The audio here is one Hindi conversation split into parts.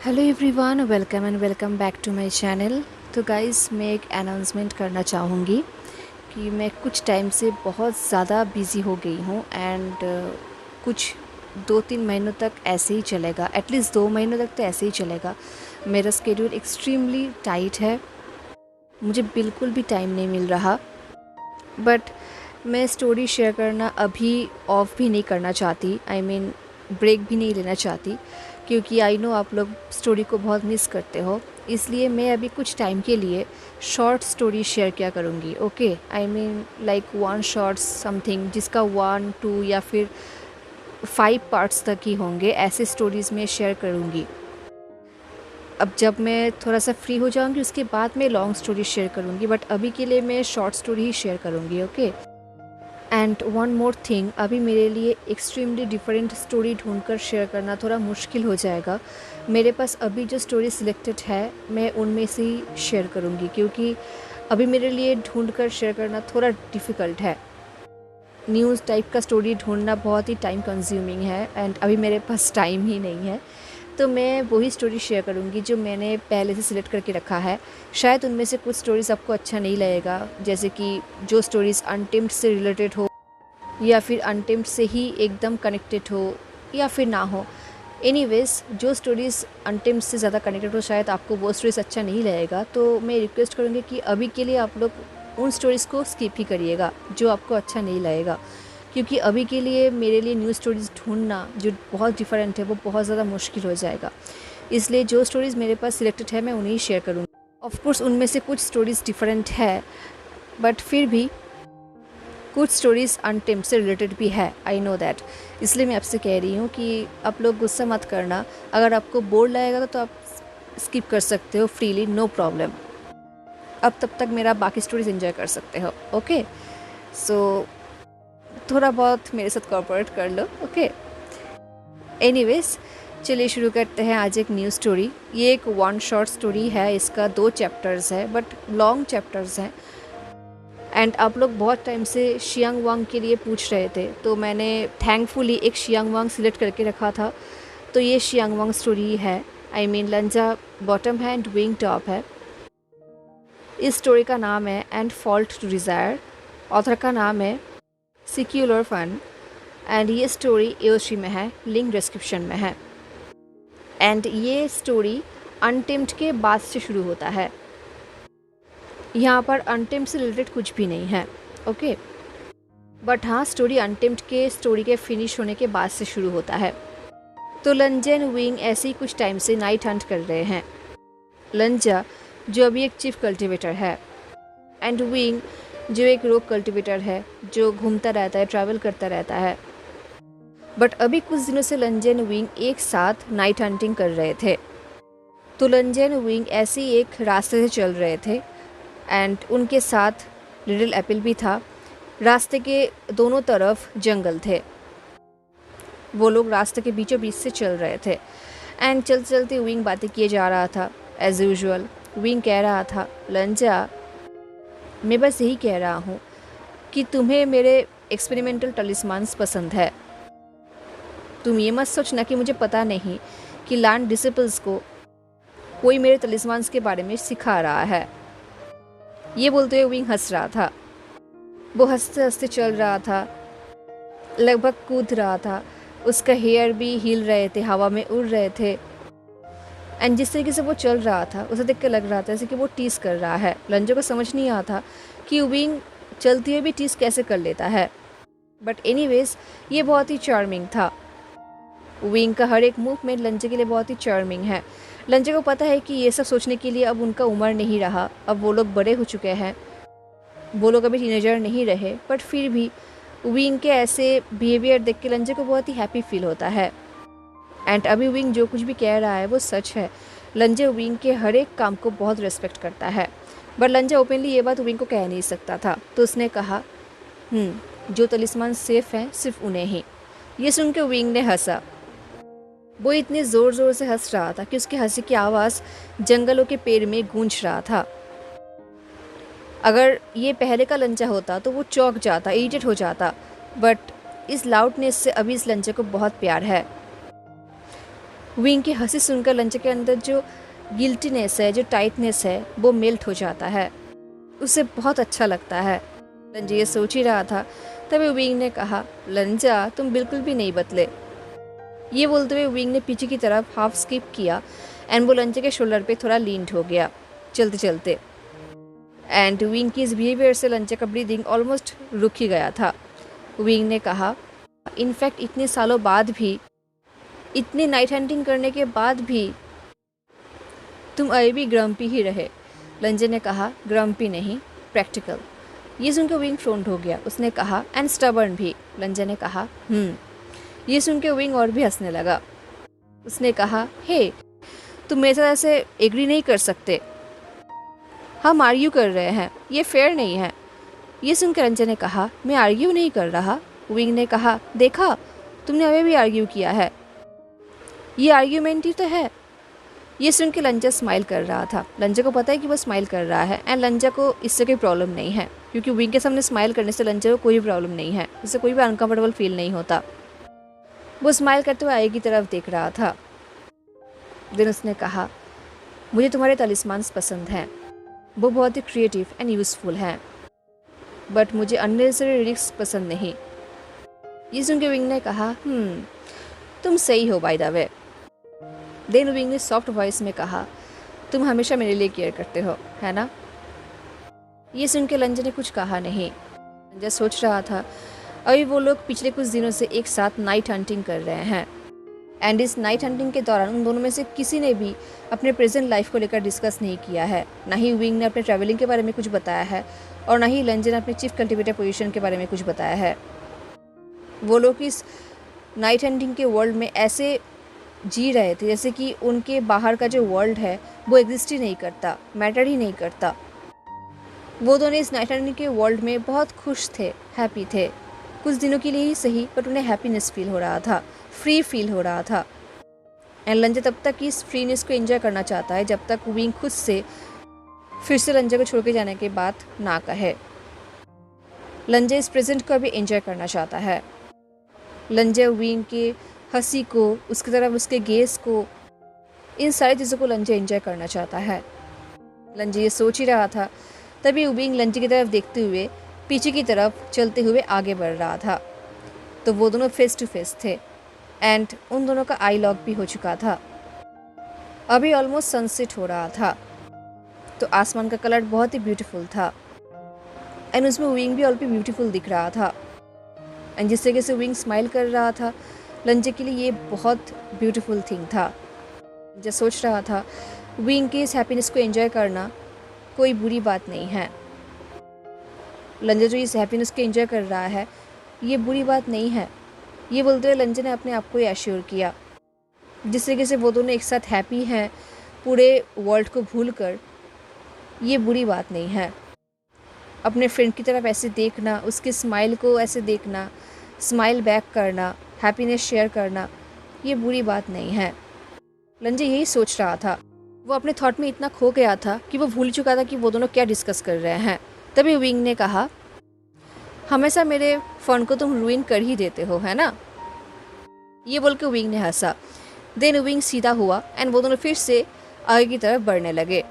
Hello everyone, welcome and welcome back to my channel. तो गाइस, मैं एक अनाउंसमेंट करना चाहूँगी कि मैं कुछ टाइम से बहुत ज़्यादा बिज़ी हो गई हूँ एंड कुछ 2-3 महीनों तक ऐसे ही चलेगा। एटलीस्ट 2 महीनों तक तो ऐसे ही चलेगा। मेरा स्केड्यूल एक्सट्रीमली टाइट है, मुझे बिल्कुल भी टाइम नहीं मिल रहा। बट मैं स्टोरी शेयर करना अभी ऑफ भी नहीं करना चाहती, आई मीन ब्रेक भी नहीं लेना चाहती, क्योंकि आई नो आप लोग स्टोरी को बहुत मिस करते हो। इसलिए मैं अभी कुछ टाइम के लिए शॉर्ट स्टोरी शेयर किया करूँगी। Okay, I mean like 1 short something, जिसका 1, 2 या फिर 5 पार्ट्स तक ही होंगे। ऐसे स्टोरीज़ में शेयर करूँगी। अब जब मैं थोड़ा सा फ्री हो जाऊँगी उसके बाद मैं लॉन्ग स्टोरी शेयर करूँगी, बट अभी के लिए मैं शॉर्ट स्टोरी ही शेयर करूँगी। Okay, and one more thing, अभी मेरे लिए एक्सट्रीमली डिफरेंट स्टोरी ढूंढकर शेयर करना थोड़ा मुश्किल हो जाएगा। मेरे पास अभी जो स्टोरी सिलेक्टेड है मैं उनमें से ही शेयर करूँगी, क्योंकि अभी मेरे लिए ढूंढकर शेयर करना थोड़ा डिफ़िकल्ट है। न्यूज़ टाइप का स्टोरी ढूंढना बहुत ही टाइम कंज्यूमिंग है एंड अभी मेरे पास टाइम ही नहीं है। तो मैं वही स्टोरी शेयर करूँगी जो मैंने पहले से सिलेक्ट करके रखा है। शायद उनमें से कुछ स्टोरीज़ आपको अच्छा नहीं लगेगा, जैसे कि जो स्टोरीज़ अनटेम्प्ड से रिलेटेड हो या फिर अनटेम्प्ड से ही एकदम कनेक्टेड हो या फिर ना हो। एनीवेज़, जो स्टोरीज़ अनटेम्प्ड से ज़्यादा कनेक्टेड हो शायद आपको वो स्टोरीज़ अच्छा नहीं लगेगा। तो मैं रिक्वेस्ट करूँगी कि अभी के लिए आप लोग उन स्टोरीज़ को स्किप ही करिएगा जो आपको अच्छा नहीं लगेगा, क्योंकि अभी के लिए मेरे लिए न्यू स्टोरीज़ ढूंढना जो बहुत डिफरेंट है वो बहुत ज़्यादा मुश्किल हो जाएगा। इसलिए जो स्टोरीज़ मेरे पास सिलेक्टेड है मैं उन्हें शेयर करूँगी। ऑफ कोर्स उनमें से कुछ स्टोरीज़ डिफरेंट है, बट फिर भी कुछ स्टोरीज़ अनटेम्प्ड से रिलेटेड भी है, आई नो दैट। इसलिए मैं आपसे कह रही हूँ कि आप लोग गुस्सा मत करना। अगर आपको बोर लगेगा तो आप स्किप कर सकते हो फ्रीली, नो प्रॉब्लम। अब तब तक मेरा बाकी स्टोरीज एंजॉय कर सकते हो। ओके, सो थोड़ा बहुत मेरे साथ कोऑपरेट कर लो। ओके, एनीवेज, चलिए शुरू करते हैं आज एक न्यू स्टोरी। ये एक 1 शॉर्ट स्टोरी है, इसका 2 चैप्टर्स है बट लॉन्ग चैप्टर्स हैं। एंड आप लोग बहुत टाइम से शियांग वांग के लिए पूछ रहे थे, तो मैंने थैंकफुली एक शियांग वांग सिलेक्ट करके रखा था। तो ये शियांग वांग स्टोरी है, आई मीन लंजा बॉटम है एंड विंग टॉप है। इस स्टोरी का नाम है and fault to desire. Author का नाम है सिक्यूलर फन एंड ये स्टोरी एओशी में है, लिंक डिस्क्रिप्शन में है। एंड ये स्टोरी अनटेम्प्ड के बाद से शुरू होता है। यहाँ पर अनटेम्प्ड से रिलेटेड कुछ भी नहीं है। ओके, बट हाँ, स्टोरी अनटेम्प्ड के स्टोरी के फिनिश होने के बाद से शुरू होता है। तो लंजा एंड विंग ऐसे ही कुछ टाइम से नाइट हंट कर रहे हैं। लंजा जो अभी एक चीफ कल्टिवेटर है एंड विंग जो एक रोग कल्टिवेटर है जो घूमता रहता है, ट्रैवल करता रहता है। बट अभी कुछ दिनों से लंजा एंड विंग एक साथ नाइट हंटिंग कर रहे थे। तो लंजा एंड विंग ऐसे ही एक रास्ते से चल रहे थे एंड उनके साथ लिटिल एप्पल भी था। रास्ते के दोनों तरफ जंगल थे। वो लोग रास्ते के बीचों बीच से चल रहे थे एंड चलते चलते विंग बातें किए जा रहा था एज यूजुअल। विंग कह रहा था, लंजा मैं बस यही कह रहा हूँ कि तुम्हें मेरे एक्सपेरिमेंटल टलिस्मान्स पसंद है। तुम ये मत सोचना कि मुझे पता नहीं कि लैंड डिसिपल्स को कोई मेरे टलिस्मान्स के बारे में सिखा रहा है। ये बोलते हुए विंग हंस रहा था। वो हंसते हंसते चल रहा था, लगभग कूद रहा था। उसका हेयर भी हिल रहे थे, हवा में उड़ रहे थे। एंड जिस तरीके से वो चल रहा था उसे देख के लग रहा था जैसे कि वो टीस कर रहा है। लंजो को समझ नहीं आता कि विंग चलती हुई भी टीस कैसे कर लेता है। बट एनीवेज, ये बहुत ही चार्मिंग था। विंग का हर एक मूवमेंट लंजे के लिए बहुत ही चार्मिंग है। लंजे को पता है कि ये सब सोचने के लिए अब उनका उम्र नहीं रहा, अब वो लोग बड़े हो चुके हैं, वो लोग अभी टीनेजर नहीं रहे। बट फिर भी विंग के ऐसे बिहेवियर देख के लंजे को बहुत ही हैप्पी फील होता है। एंड अभी विंग जो कुछ भी कह रहा है वो सच है। लंजे विंग के हर एक काम को बहुत रिस्पेक्ट करता है। बट लंजा ओपनली ये बात विंग को कह नहीं सकता था, तो उसने कहा, जो तलिस्मान सेफ हैं सिर्फ उन्हें ही। ये सुन के विंग ने हंसा। वो इतने ज़ोर ज़ोर से हंस रहा था कि उसकी हंसी की आवाज़ जंगलों के पेड़ में गूंज रहा था। अगर ये पहले का लंजा होता तो वो चौंक जाता, इरिटेट हो जाता, बट इस लाउडनेस से अभी इस लंजे को बहुत प्यार है। विंग की हंसी सुनकर लंजे के अंदर जो गिल्टीनेस है, जो टाइटनेस है, वो मेल्ट हो जाता है। उसे बहुत अच्छा लगता है। लंजे ये सोच ही रहा था, तभी विंग ने कहा, लंजा तुम बिल्कुल भी नहीं बदले। ये बोलते हुए विंग ने पीछे की तरफ हाफ स्किप किया एंड वो लंजे के शोल्डर पे थोड़ा लीन्ड हो गया चलते चलते। एंड विंग की इस बिहेवियर से लंजे का ब्रीदिंग ऑलमोस्ट रुक ही गया था। विंग ने कहा, इनफैक्ट इतने सालों बाद भी, इतनी नाइट हंटिंग करने के बाद भी तुम अभी भी ग्रम्पी ही रहे। लंजे ने कहा, ग्रम्पी नहीं, प्रैक्टिकल। ये सुनकर विंग फ्रोंट हो गया। उसने कहा, एंड स्टबर्न भी। लंजे ने कहा, ये सुनकर विंग और भी हंसने लगा। उसने कहा, हे तुम मेरे साथ ऐसे एग्री नहीं कर सकते, हम आर्ग्यू कर रहे हैं, ये फेयर नहीं है। ये सुनकर लंजे ने कहा, मैं आर्ग्यू नहीं कर रहा। विंग ने कहा, देखा तुमने अभी भी आर्ग्यू किया है, ये आर्ग्यूमेंट ही तो है। ये सुन के लंजा स्माइल कर रहा था। लंजा को पता है कि वो स्माइल कर रहा है एंड लंजा को इससे कोई प्रॉब्लम नहीं है, क्योंकि विंग के सामने स्माइल करने से लंजा को कोई प्रॉब्लम नहीं है, इससे कोई भी अनकंफर्टेबल फील नहीं होता। वो स्माइल करते हुए आई की तरफ देख रहा था। देन उसने कहा, मुझे तुम्हारे तलिस्मान्स पसंद हैं, वो बहुत ही क्रिएटिव एंड यूज़फुल हैं, बट मुझे अननेसेसरी रिस्क पसंद नहीं। ये सुन के विंग ने कहा, तुम सही हो बाय द वे। देन विंग ने सॉफ्ट वॉइस में कहा, तुम हमेशा मेरे लिए केयर करते हो, है ना? ये सुन के लंजा ने कुछ कहा नहीं। लंजा सोच रहा था, अभी वो लोग पिछले कुछ दिनों से एक साथ नाइट हंटिंग कर रहे हैं एंड इस नाइट हंटिंग के दौरान उन दोनों में से किसी ने भी अपने प्रेजेंट लाइफ को लेकर डिस्कस नहीं किया है। ना ही विंग ने अपने ट्रैवलिंग के बारे में कुछ बताया है और ना ही लंजा ने अपने चीफ कल्टिवेटर पोजीशन के बारे में कुछ बताया है। वो लोग इस नाइट हंटिंग के वर्ल्ड में ऐसे जी रहे थे जैसे कि उनके बाहर का जो वर्ल्ड है वो एग्जिस्ट ही नहीं करता, मैटर ही नहीं करता। वो दोनों इस नाइट हंटिंग के वर्ल्ड में बहुत खुश थे, हैप्पी थे, कुछ दिनों के लिए ही सही, बट उन्हें हैप्पीनेस फील हो रहा था, फ्री फील हो रहा था। एंड लंजा तब तक इस फ्रीनेस को एंजॉय करना चाहता है जब तक विंग खुद से फिर से लंजा को छोड़ के जाने के बाद ना कहे। लंजा इस प्रेजेंट को भी एंजॉय करना चाहता है। लंजा विंग के हंसी को, उसकी तरफ उसके गेस को, इन सारी चीज़ों को लंजा एंजॉय करना चाहता है। लंजा ये सोच ही रहा था, तभी विंग लंजा की तरफ देखते हुए पीछे की तरफ चलते हुए आगे बढ़ रहा था। तो वो दोनों फेस टू फेस थे एंड उन दोनों का आई लॉक भी हो चुका था। अभी ऑलमोस्ट सनसेट हो रहा था, तो आसमान का कलर बहुत ही ब्यूटीफुल था एंड उसमें विंग भी और भी ब्यूटीफुल दिख रहा था। एंड जिस तरीके से विंग स्माइल कर रहा था, लंजे के लिए ये बहुत ब्यूटीफुल थिंग था। जो सोच रहा था, विंग की इस हैप्पीनेस को एंजॉय करना कोई बुरी बात नहीं है। लंजा जो इस हैप्पीनेस को एंजॉय कर रहा है, ये बुरी बात नहीं है। ये बोलते हुए लंजा ने अपने आप को एश्योर किया। जिस तरीके से वो दोनों एक साथ हैप्पी हैं पूरे वर्ल्ड को भूल कर, ये बुरी बात नहीं है। अपने फ्रेंड की तरफ ऐसे देखना, उसके स्माइल को ऐसे देखना, स्माइल बैक करना, हैप्पीनेस शेयर करना, ये बुरी बात नहीं है। लंजा यही सोच रहा था। वो अपने थॉट में इतना खो गया था कि वो भूल चुका था कि वो दोनों क्या डिस्कस कर रहे हैं। तभी विंग ने कहा, हमेशा मेरे फन को तुम रूइन कर ही देते हो, है ना? ये बोल के विंग ने हंसा। देन विंग सीधा हुआ एंड वो दोनों फिर से आगे की तरफ बढ़ने लगे।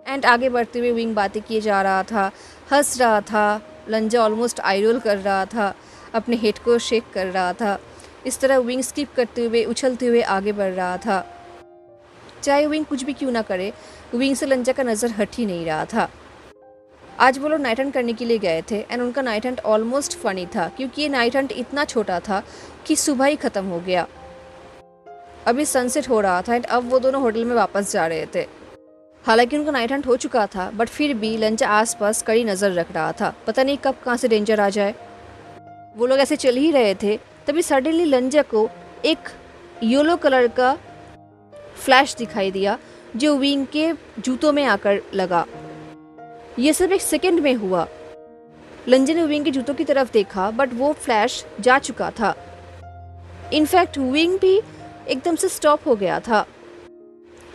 एंड आगे बढ़ते हुए विंग बातें किए जा रहा था, हंस रहा था। लंजा ऑलमोस्ट आई रोल कर रहा था, अपने हेड को शेक कर रहा था। इस तरह विंग स्किप करते हुए, उछलते हुए आगे बढ़ रहा था। चाहे विंग कुछ भी क्यों ना करे, विंग से लंजा का नज़र हट ही नहीं रहा था। आज वो लोग नाइट हंट करने के लिए गए थे एंड उनका नाइट हंट ऑलमोस्ट फनी था, क्योंकि ये नाइट हंट इतना छोटा था कि सुबह ही ख़त्म हो गया। अभी सनसेट हो रहा था एंड अब वो दोनों होटल में वापस जा रहे थे। हालांकि उनका नाइट हंट हो चुका था, बट फिर भी लंजा आसपास कड़ी नज़र रख रहा था, पता नहीं कब कहाँ से डेंजर आ जाए। वो लोग ऐसे चल ही रहे थे, तभी सडनली लंजा को एक येलो कलर का फ्लैश दिखाई दिया जो विंग के जूतों में आकर लगा। ये सब एक सेकंड में हुआ। लंजा ने विंग के जूतों की तरफ देखा, बट वो फ्लैश जा चुका था। इनफैक्ट विंग भी एकदम से स्टॉप हो गया था।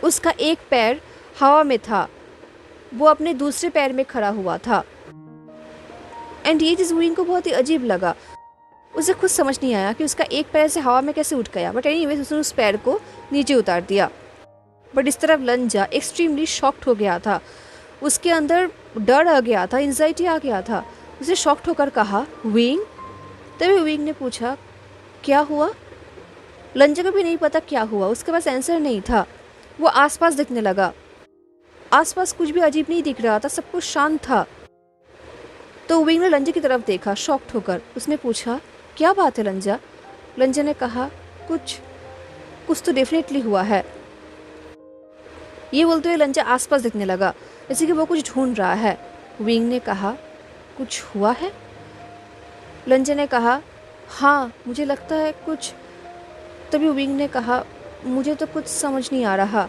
उसका एक पैर हवा में था, वो अपने दूसरे पैर में खड़ा हुआ था। एंड ये चीज़ विंग को बहुत ही अजीब लगा। उसे खुद समझ नहीं आया कि उसका एक पैर से हवा में कैसे उठ गया, बट एनीवेज उसने उस पैर को नीचे उतार दिया। बट इस तरफ लंजा एक्सट्रीमली शॉक्ड हो गया था, उसके अंदर डर आ गया था, एंजाइटी आ गया था। उसे शॉक्ड होकर कहा, विंग। तभी विंग ने पूछा, क्या हुआ? लंजा को भी नहीं पता क्या हुआ, उसके पास आंसर नहीं था। वो आसपास देखने लगा, आसपास कुछ भी अजीब नहीं दिख रहा था, सब कुछ शांत था। तो विंग ने लंजा की तरफ देखा शॉक्ड होकर। उसने पूछा, क्या बात है लंजा? लंजा ने कहा, कुछ तो डेफिनेटली हुआ है। ये बोलते हुए लंजा आसपास देखने लगा जैसे कि वो कुछ ढूंढ रहा है। विंग ने कहा, कुछ हुआ है? लंजा ने कहा, हाँ मुझे लगता है कुछ। तभी विंग ने कहा, मुझे तो कुछ समझ नहीं आ रहा।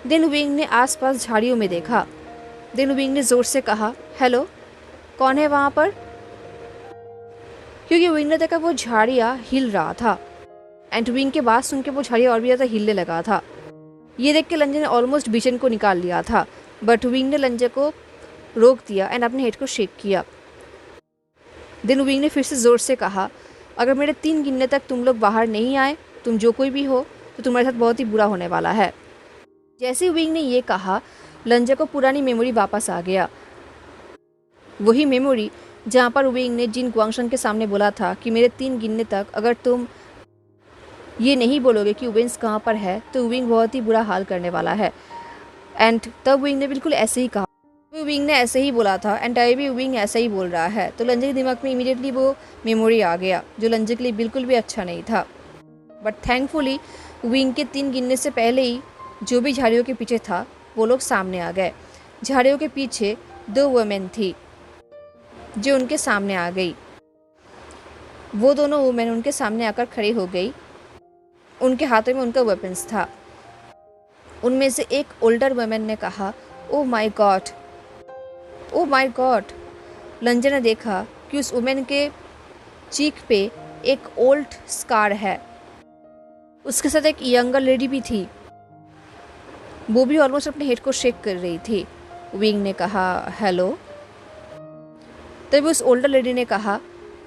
देन विंग ने आसपास झाड़ियों में देखा। देन विंग ने ज़ोर से कहा, हेलो, कौन है वहाँ पर? क्योंकि विंग ने देखा वो झाड़ियाँ हिल रहा था एंड विंग के बात सुन के वो झाड़ियाँ और भी ज़्यादा हिलने लगा था। ये देख के लंजा ने ऑलमोस्ट बिचन को निकाल लिया था, बट विंग ने लंजा को रोक दिया एंड अपने हेड को शेक किया। देन विंग ने फिर से ज़ोर से कहा, अगर मेरे 3 गिनने तक तुम लोग बाहर नहीं आए, तुम जो कोई भी हो, तो तुम्हारे साथ बहुत ही बुरा होने वाला है। जैसे ही विंग ने ये कहा, लंजा को पुरानी मेमोरी वापस आ गया। वही मेमोरी जहाँ पर विंग ने जिन गुआंगशन के सामने बोला था कि मेरे 3 गिनने तक अगर तुम ये नहीं बोलोगे कि विंग्स कहाँ पर है तो विंग बहुत ही बुरा हाल करने वाला है। एंड तब विंग ने बिल्कुल ऐसे ही कहा। विंग ने ऐसे ही बोला था एंड आई भी विंग ऐसा ही बोल रहा है। तो लंजा के दिमाग में इमीडिएटली वो मेमोरी आ गया जो लंजा के लिए बिल्कुल भी अच्छा नहीं था। बट थैंकफुली विंग के 3 गिनने से पहले ही जो भी झाड़ियों के पीछे था वो लोग सामने आ गए। झाड़ियों के पीछे 2 वुमेन थी जो उनके सामने आ गई। वो दोनों वुमेन उनके सामने आकर खड़ी हो गई। उनके हाथों में उनका वेपन्स था। उनमें से एक ओल्डर वुमेन ने कहा, oh my God, oh my God. लंजा ने देखा कि उस वुमेन के चीक पे एक ओल्ड स्कार है। उसके साथ एक यंगर लेडी भी थी, वो भी ऑलमोस्ट अपने हेड को शेक कर रही थी। विंग ने कहा, हेलो। तभी उस ओल्डर लेडी ने कहा,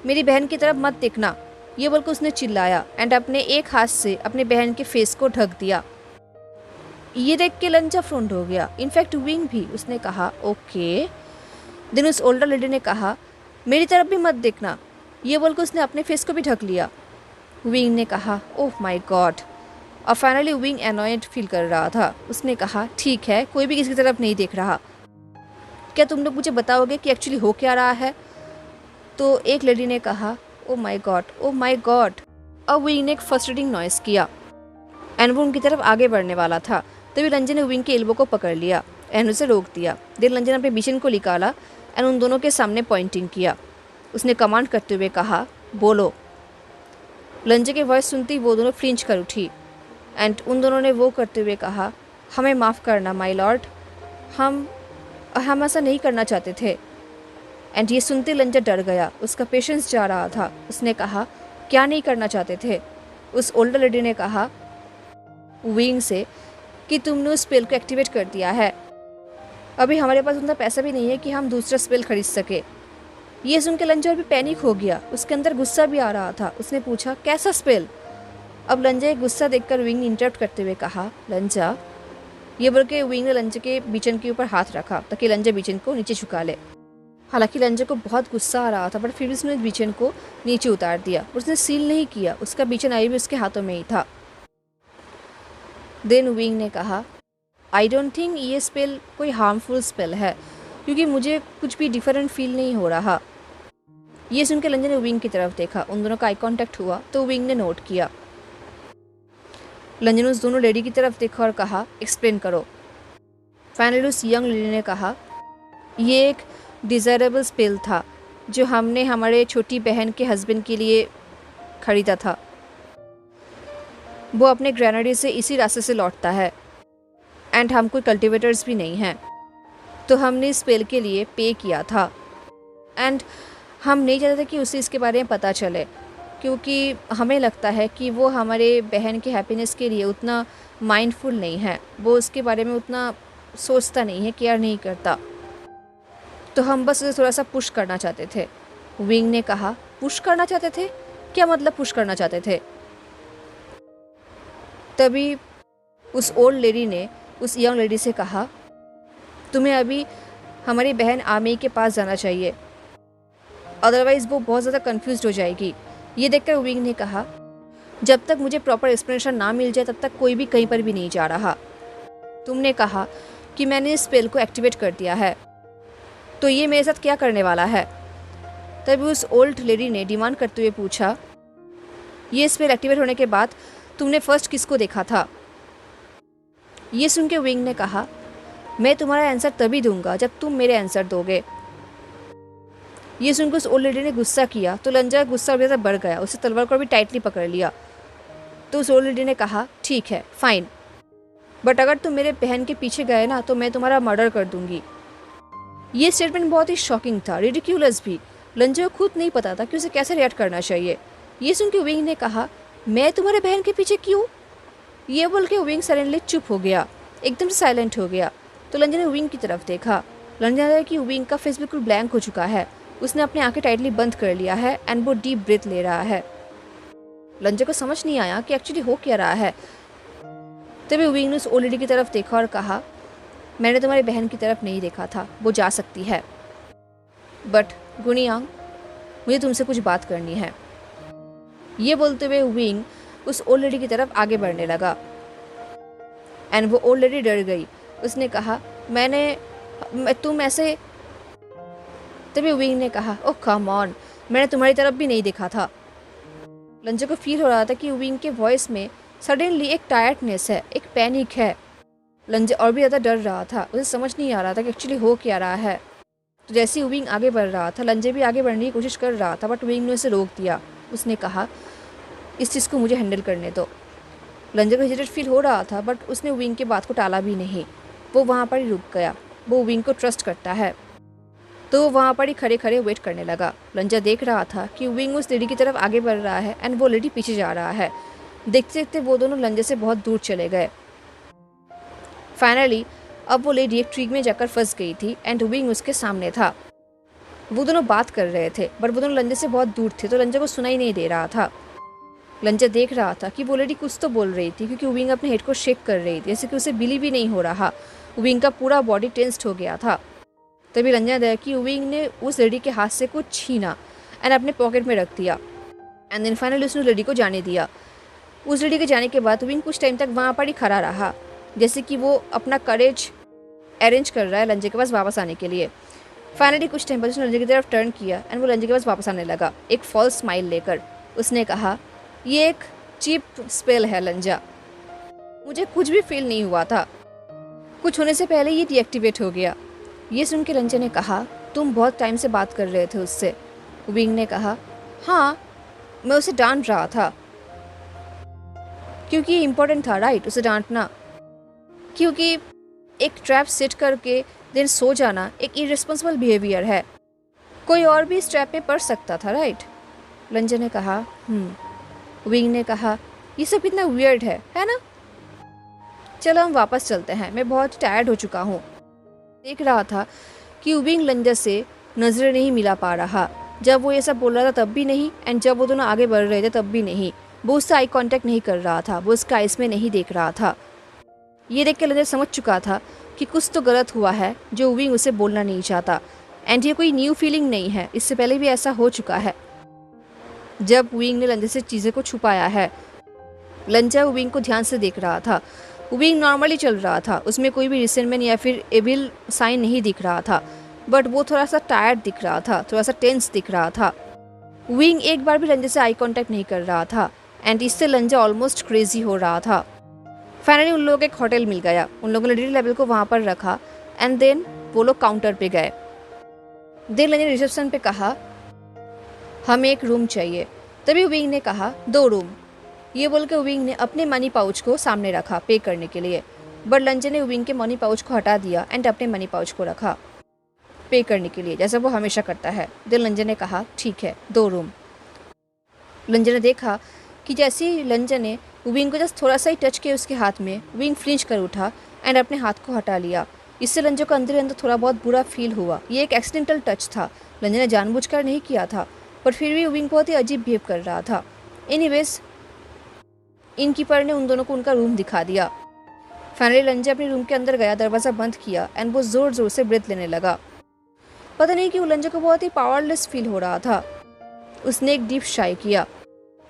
मेरी बहन की तरफ मत देखना। ये बोलकर उसने चिल्लाया एंड अपने एक हाथ से अपने बहन के फेस को ढक दिया। ये देख के लंजा फ्रंट हो गया, इनफैक्ट विंग भी। उसने कहा, ओके। देन उस ओल्डर लेडी ने कहा, मेरी तरफ भी मत देखना। ये बोलकर उसने अपने फेस को भी ढक लिया। विंग ने कहा, ओह माय गॉड। और फाइनली विंग एनॉयड फील कर रहा था। उसने कहा, ठीक है, कोई भी किसी की तरफ नहीं देख रहा। क्या तुम लोग मुझे बताओगे कि एक्चुअली हो क्या रहा है? तो एक लेडी ने कहा, oh my God, oh my God. अब विंग ने एक फ्रस्ट्रेटिंग नॉइस किया एंड वो उनकी तरफ आगे बढ़ने वाला था। तभी लंजा ने विंग के एल्बो को पकड़ लिया एंड उसे रोक दिया। देन लंजा ने अपने बिचन को निकाला एंड उन दोनों के सामने पॉइंटिंग किया। उसने कमांड करते हुए कहा, बोलो। लंजा के वॉइस सुनते ही वो दोनों फ्लिंच कर उठी एंड उन दोनों ने वो करते हुए कहा, हमें माफ़ करना माय लॉर्ड, हम ऐसा नहीं करना चाहते थे। एंड ये सुनते लंजा डर गया, उसका पेशेंस जा रहा था। उसने कहा, क्या नहीं करना चाहते थे? उस ओल्डर लेडी ने कहा विंग से कि तुमने उस स्पेल को एक्टिवेट कर दिया है। अभी हमारे पास उतना पैसा भी नहीं है कि हम दूसरा स्पेल खरीद सके। ये सुन के लंजा और भी पैनिक हो गया, उसके अंदर गुस्सा भी आ रहा था। उसने पूछा, कैसा स्पेल? अब लंजा एक गुस्सा देखकर विंग ने इंटरप्ट करते हुए कहा, लंजा। ये बोल के विंग ने लंजा के बिचन के ऊपर हाथ रखा ताकि लंजा बिचन को नीचे झुका ले। हालांकि लंजा को बहुत गुस्सा आ रहा था, बट फिर भी उसने बिचन को नीचे उतार दिया। उसने सील नहीं किया, उसका बिचन अभी भी उसके हाथों में ही था। देन विंग ने कहा, आई डोंट थिंक ये स्पेल कोई हार्मफुल स्पेल है, क्योंकि मुझे कुछ भी डिफरेंट फील नहीं हो रहा। ये सुन के लंजा ने विंग की तरफ देखा, उन दोनों का आई कॉन्टैक्ट हुआ तो विंग ने नोट किया। लंजा ने उस दोनों लेडी की तरफ देखा और कहा, एक्सप्लेन करो। फाइनली उस यंग लेडी ने कहा, ये एक डिज़ायरेबल स्पेल था जो हमने हमारे छोटी बहन के हस्बैंड के लिए ख़रीदा था। वो अपने ग्रेनेडी से इसी रास्ते से लौटता है एंड हम कोई कल्टीवेटर्स भी नहीं हैं, तो हमने इस स्पेल के लिए पे किया था एंड हम नहीं चाहते थे कि उसे इसके बारे में पता चले, क्योंकि हमें लगता है कि वो हमारे बहन के हैप्पीनेस के लिए उतना माइंडफुल नहीं है, वो उसके बारे में उतना सोचता नहीं है, केयर नहीं करता, तो हम बस उसे थोड़ा सा पुश करना चाहते थे। विंग ने कहा, पुश करना चाहते थे? क्या मतलब पुश करना चाहते थे? तभी उस ओल्ड लेडी ने उस यंग लेडी से कहा, तुम्हें अभी हमारी बहन आमी के पास जाना चाहिए, अदरवाइज़ वो बहुत ज़्यादा कंफ्यूज हो जाएगी। ये देखकर विंग ने कहा, जब तक मुझे प्रॉपर एक्सप्लेनेशन ना मिल जाए तब तक कोई भी कहीं पर भी नहीं जा रहा। तुमने कहा कि मैंने इस स्पेल को एक्टिवेट कर दिया है, तो ये मेरे साथ क्या करने वाला है? तभी उस ओल्ड लेडी ने डिमांड करते हुए पूछा, ये स्पेल एक्टिवेट होने के बाद तुमने फर्स्ट किसको देखा था? ये सुन के विंग ने कहा, मैं तुम्हारा आंसर तभी दूंगा जब तुम मेरे आंसर दोगे। ये सुनकर उस ओल्ड लेडी ने गुस्सा किया तो लंजा का गुस्सा और ज़्यादा बढ़ गया। उससे तलवार को भी टाइटली पकड़ लिया। तो उस ओल्ड लेडी ने कहा, ठीक है फाइन, बट अगर तुम मेरे बहन के पीछे गए ना तो मैं तुम्हारा मर्डर कर दूंगी। ये स्टेटमेंट बहुत ही शॉकिंग था, रिडिक्यूलस भी। लंजा को खुद नहीं पता था कि उसे कैसे रिएक्ट करना चाहिए। ये सुन के विंग ने कहा, मैं तुम्हारे बहन के पीछे क्यों? ये बोल के विंग सडनली चुप हो गया, एकदम से साइलेंट हो गया। तो लंजा ने विंग की तरफ देखा। लंजा ने कि विंग का फेस बिल्कुल ब्लैंक हो चुका है। उसने अपनी आंखें टाइटली बंद कर लिया है एंड वो डीप ब्रीथ ले रहा है। लंजा को समझ नहीं आया कि एक्चुअली हो क्या रहा है। तभी विंग ने उस ओल्ड लेडी की तरफ देखा और कहा, मैंने तुम्हारी बहन की तरफ नहीं देखा था, वो जा सकती है, बट गुनियांग मुझे तुमसे कुछ बात करनी है। ये बोलते हुए विंग उस ओल्ड लेडी की तरफ आगे बढ़ने लगा एंड वो ओल्ड लेडी डर गई। उसने कहा, तुम ऐसे। तभी विंग ने कहा, ओह कम ऑन, मैंने तुम्हारी तरफ भी नहीं देखा था। लंजा को फील हो रहा था कि विंग के वॉइस में सडनली एक टायर्डनेस है, एक पैनिक है। लंजा और भी ज़्यादा डर रहा था। उसे समझ नहीं आ रहा था कि एक्चुअली हो क्या रहा है। तो जैसे ही विंग आगे बढ़ रहा था, लंजा भी आगे बढ़ने की कोशिश कर रहा था, बट विंग ने उसे रोक दिया। उसने कहा, इस चीज़ को मुझे हैंडल करने दो। लंजा को हेजिटेट फील हो रहा था, बट उसने विंग की बात को टाला भी नहीं। वो वहाँ पर ही रुक गया। वो विंग को ट्रस्ट करता है, तो वो वहाँ पर ही खड़े खड़े वेट करने लगा। लंजा देख रहा था कि विंग उस लेडी की तरफ आगे बढ़ रहा है एंड वो लेडी पीछे जा रहा है। देखते देखते वो दोनों लंजा से बहुत दूर चले गए। फाइनली अब वो लेडी एक ट्री में जाकर फंस गई थी एंड विंग उसके सामने था। वो दोनों बात कर रहे थे, बट वो दोनों लंजा से बहुत दूर थे, तो लंजा को सुनाई नहीं दे रहा था। लंजा देख रहा था कि वो लेडी कुछ तो बोल रही थी, क्योंकि विंग अपने हेड को शेक कर रही थी, जैसे कि उसे बिलीव ही नहीं हो रहा। विंग का पूरा बॉडी टेंस्ड हो गया था। तभी लंजा ने देखा कि विंग ने उस लेडी के हाथ से कुछ छीना एंड अपने पॉकेट में रख दिया एंड देन फाइनली उसने लेडी को जाने दिया। उस लेडी के जाने के बाद विंग कुछ टाइम तक वहाँ पर ही खड़ा रहा, जैसे कि वो अपना करेज अरेंज कर रहा है लंजा के पास वापस आने के लिए। फाइनली कुछ टाइम बाद उसने लंजा की तरफ टर्न किया एंड वो लंजा के पास वापस आने लगा, एक फॉल्स स्माइल लेकर। उसने कहा, ये एक चीप स्पेल है लंजा, मुझे कुछ भी फील नहीं हुआ था, कुछ होने से पहले ये डीएक्टिवेट हो गया। ये सुन के लंजा ने कहा, तुम बहुत टाइम से बात कर रहे थे उससे। विंग ने कहा, हाँ मैं उसे डांट रहा था, क्योंकि ये इम्पोर्टेंट था राइट उसे डांटना, क्योंकि एक ट्रैप सेट करके देन सो जाना एक इररिस्पॉन्सिबल बिहेवियर है। कोई और भी इस ट्रैप पे पड़ सकता था राइट। लंजा ने कहा, विंग ने कहा, ये सब कितना वियर्ड है ना? चलो हम वापस चलते हैं, मैं बहुत टायर्ड हो चुका हूँ। देख रहा था कि विंग लंजा से नजरें नहीं मिला पा रहा। जब वो ये सब बोल रहा था तब भी नहीं, एंड जब वो दोनों आगे बढ़ रहे थे तब भी नहीं। वो उससे आई कांटेक्ट नहीं कर रहा था, वो उसका आइस में नहीं देख रहा था। ये देख के लंजा समझ चुका था कि कुछ तो गलत हुआ है जो विंग उसे बोलना नहीं चाहता। एंड ये कोई न्यू फीलिंग नहीं है, इससे पहले भी ऐसा हो चुका है जब विंग ने लंजा से चीज़ें को छुपाया है। लंजा विंग को ध्यान से देख रहा था। विंग नॉर्मली चल रहा था, उसमें कोई भी रिसेंटमेंट या फिर एविल साइन नहीं दिख रहा था, बट वो थोड़ा सा टायर्ड दिख रहा था, थोड़ा सा टेंस दिख रहा था। विंग एक बार भी लंजा से आई कांटेक्ट नहीं कर रहा था एंड इससे लंजा ऑलमोस्ट क्रेजी हो रहा था। फाइनली उन लोगों को एक होटल मिल गया। उन लोगों ने डी लेवल को वहाँ पर रखा एंड देन वो लोग काउंटर पे गए। देन लंजा ने रिसेप्शन पे कहा, हमें एक रूम चाहिए। तभी विंग ने कहा, 2 रूम। ये बोल के विंग ने अपने मनी पाउच को सामने रखा पे करने के लिए, बट लंजा ने विंग के मनी पाउच को हटा दिया एंड अपने मनी पाउच को रखा पे करने के लिए, जैसा वो हमेशा करता है। देन लंजा ने कहा, ठीक है 2 रूम। लंजा ने देखा कि जैसे ही लंजा ने विंग को जस्ट थोड़ा सा ही टच किया उसके हाथ में, विंग फ्लिंच कर उठा एंड अपने हाथ को हटा लिया। इससे लंजा को अंदर अंदर थोड़ा बहुत बुरा फील हुआ। ये एक एक्सीडेंटल टच था, लंजा ने जानबूझकर नहीं किया था। पर फिर भी विंग बहुत ही अजीब बिहेव कर रहा था। एनीवेज इनकीपर ने उन दोनों को उनका रूम दिखा दिया। फाइनली लंजा अपने रूम के अंदर गया, दरवाज़ा बंद किया एंड वो ज़ोर ज़ोर से ब्रेथ लेने लगा। पता नहीं क्यों लंजा को बहुत ही पावरलेस फील हो रहा था। उसने एक डीप शाई किया।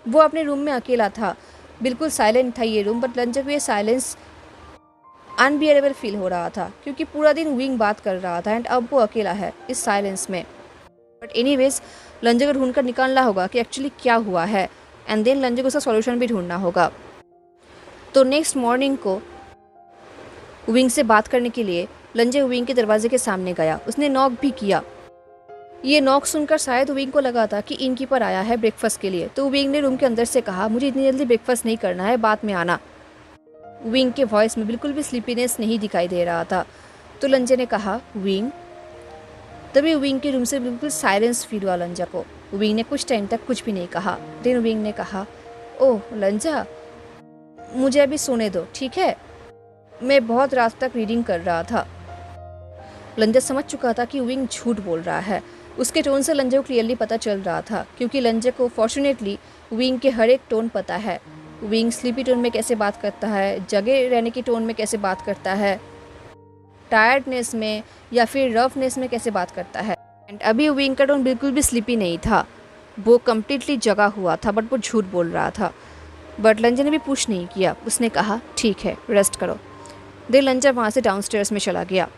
वो अपने रूम में अकेला था, बिल्कुल साइलेंट था ये रूम, बट लंजा को ये साइलेंस अनबियरेबल फील हो रहा था क्योंकि पूरा दिन विंग बात कर रहा था एंड अब वो अकेला है इस साइलेंस में। बट एनीवेज लंजा को ढूंढ कर निकालना होगा कि एक्चुअली क्या हुआ है एंड देन लंजा को उसका सॉल्यूशन भी ढूंढना होगा। तो नेक्स्ट मॉर्निंग को विंग से बात करने के लिए लंजा विंग के दरवाजे के सामने गया। उसने नॉक भी किया। ये नॉक सुनकर शायद विंग को लगा था कि इनकीपर आया है ब्रेकफास्ट के लिए, तो विंग ने रूम के अंदर से कहा, मुझे इतनी जल्दी ब्रेकफास्ट नहीं करना है, बाद में आना। विंग के वॉइस में बिल्कुल भी स्लीपीनेस नहीं दिखाई दे रहा था। तो लंजा ने कहा विंग। तभी विंग के रूम से बिल्कुल साइलेंस फील हुआ लंजा को। विंग ने कुछ टाइम तक कुछ भी नहीं कहा। देन विंग ने कहा, ओह लंजा, मुझे अभी सोने दो, ठीक है? मैं बहुत रात तक रीडिंग कर रहा था। लंजा समझ चुका था कि विंग झूठ बोल रहा है। उसके टोन से लंजा को क्लियरली पता चल रहा था क्योंकि लंजा को फॉर्चुनेटली विंग के हर एक टोन पता है। विंग स्लीपी टोन में कैसे बात करता है, जगे रहने की टोन में कैसे बात करता है, टायर्डनेस में या फिर रफनेस में कैसे बात करता है। एंड अभी विंग का टोन बिल्कुल भी स्लीपी नहीं था, वो कम्प्लीटली जगा हुआ था, बट वो झूठ बोल रहा था। बट लंजा ने भी पूछ नहीं किया। उसने कहा ठीक है, रेस्ट करो। देन लंजा वहाँ से डाउनस्टेयर्स में चला गया।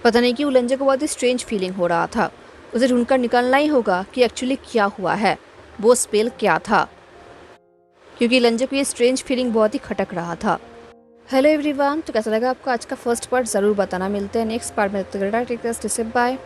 पता नहीं क्यों लंजा को बहुत ही स्ट्रेंज फीलिंग हो रहा था। उसे ढूंढकर निकालना ही होगा कि एक्चुअली क्या हुआ है, वो स्पेल क्या था, क्योंकि लंजा को ये स्ट्रेंज फीलिंग बहुत ही खटक रहा था। हेलो एवरीवन, तो कैसा लगा आपको आज का फर्स्ट पार्ट ज़रूर बताना। मिलते हैं नेक्स्ट पार्ट में। Take care, bye.